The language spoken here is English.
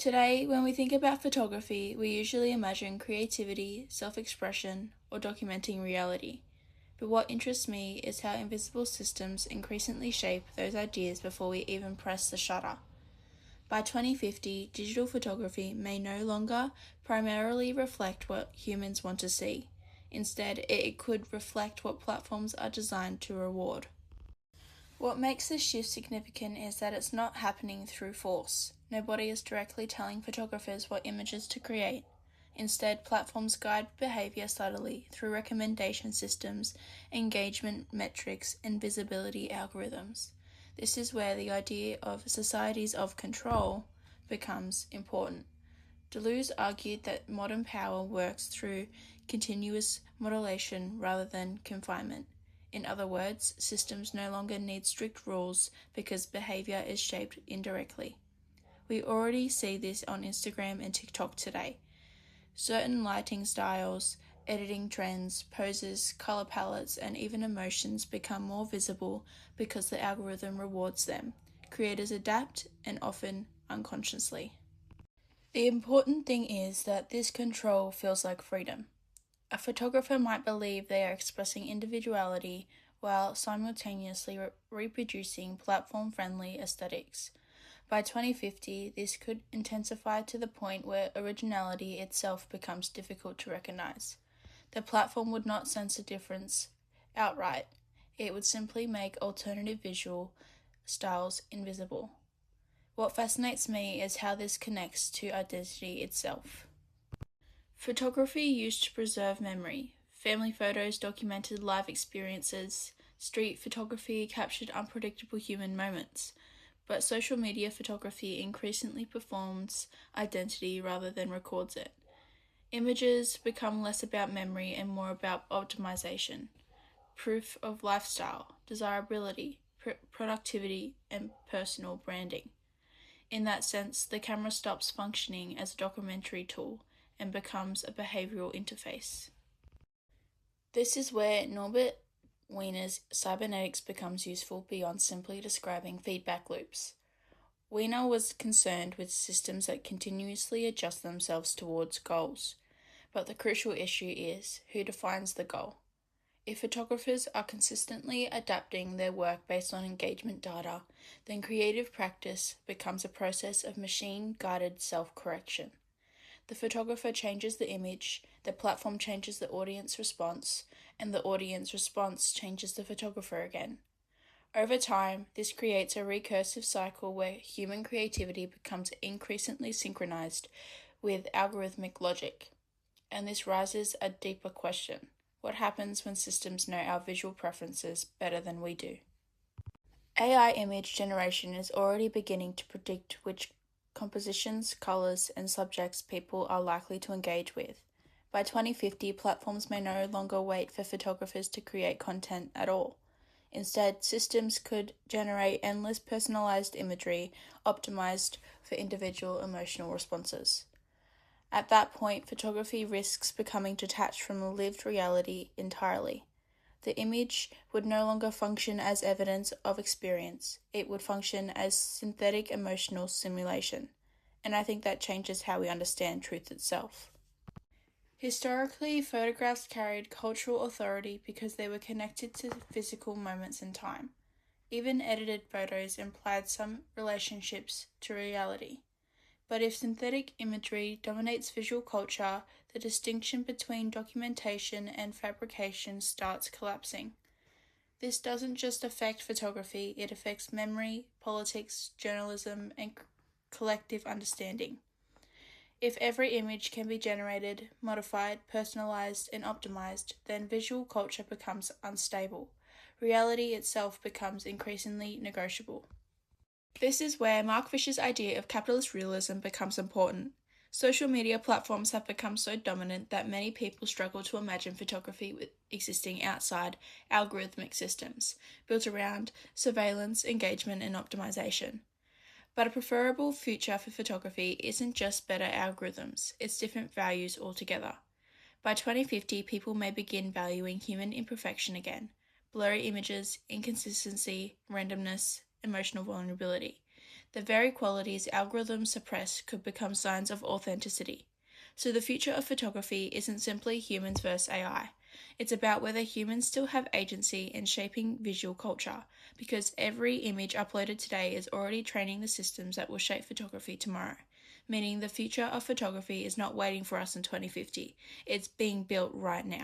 Today, when we think about photography, we usually imagine creativity, self-expression, or documenting reality. But what interests me is how invisible systems increasingly shape those ideas before we even press the shutter. By 2050, digital photography may no longer primarily reflect what humans want to see. Instead, it could reflect what platforms are designed to reward. What makes this shift significant is that it's not happening through force. Nobody is directly telling photographers what images to create. Instead, platforms guide behavior subtly through recommendation systems, engagement metrics, and visibility algorithms. This is where the idea of societies of control becomes important. Deleuze argued that modern power works through continuous modulation rather than confinement. In other words, systems no longer need strict rules because behavior is shaped indirectly. We already see this on Instagram and TikTok today. Certain lighting styles, editing trends, poses, color palettes, and even emotions become more visible because the algorithm rewards them. Creators adapt, and often unconsciously. The important thing is that this control feels like freedom. A photographer might believe they are expressing individuality while simultaneously reproducing platform-friendly aesthetics. By 2050, this could intensify to the point where originality itself becomes difficult to recognize. The platform would not censor difference outright. It would simply make alternative visual styles invisible. What fascinates me is how this connects to identity itself. Photography used to preserve memory. Family photos documented life experiences. Street photography captured unpredictable human moments. But social media photography increasingly performs identity rather than records it. Images become less about memory and more about optimization, proof of lifestyle, desirability, productivity, and personal branding. In that sense, the camera stops functioning as a documentary tool and becomes a behavioral interface. This is where Norbert Wiener's cybernetics becomes useful beyond simply describing feedback loops. Wiener was concerned with systems that continuously adjust themselves towards goals, but the crucial issue is who defines the goal. If photographers are consistently adapting their work based on engagement data, then creative practice becomes a process of machine-guided self-correction. The photographer changes the image, the platform changes the audience response, and the audience response changes the photographer again. Over time, this creates a recursive cycle where human creativity becomes increasingly synchronized with algorithmic logic. And this raises a deeper question. What happens when systems know our visual preferences better than we do? AI image generation is already beginning to predict which compositions, colors, and subjects people are likely to engage with. By 2050, platforms may no longer wait for photographers to create content at all. Instead, systems could generate endless personalized imagery optimized for individual emotional responses. At that point, photography risks becoming detached from the lived reality entirely. The image would no longer function as evidence of experience. It would function as synthetic emotional simulation. And I think that changes how we understand truth itself. Historically, photographs carried cultural authority because they were connected to physical moments in time. Even edited photos implied some relationships to reality. But if synthetic imagery dominates visual culture, the distinction between documentation and fabrication starts collapsing. This doesn't just affect photography, it affects memory, politics, journalism, and collective understanding. If every image can be generated, modified, personalized, and optimized, then visual culture becomes unstable. Reality itself becomes increasingly negotiable. This is where Mark Fisher's idea of capitalist realism becomes important. Social media platforms have become so dominant that many people struggle to imagine photography existing outside algorithmic systems, built around surveillance, engagement, and optimization. But a preferable future for photography isn't just better algorithms, it's different values altogether. By 2050, people may begin valuing human imperfection again, blurry images, inconsistency, randomness, emotional vulnerability. The very qualities algorithms suppress could become signs of authenticity. So the future of photography isn't simply humans versus AI. It's about whether humans still have agency in shaping visual culture, because every image uploaded today is already training the systems that will shape photography tomorrow. Meaning the future of photography is not waiting for us in 2050, it's being built right now.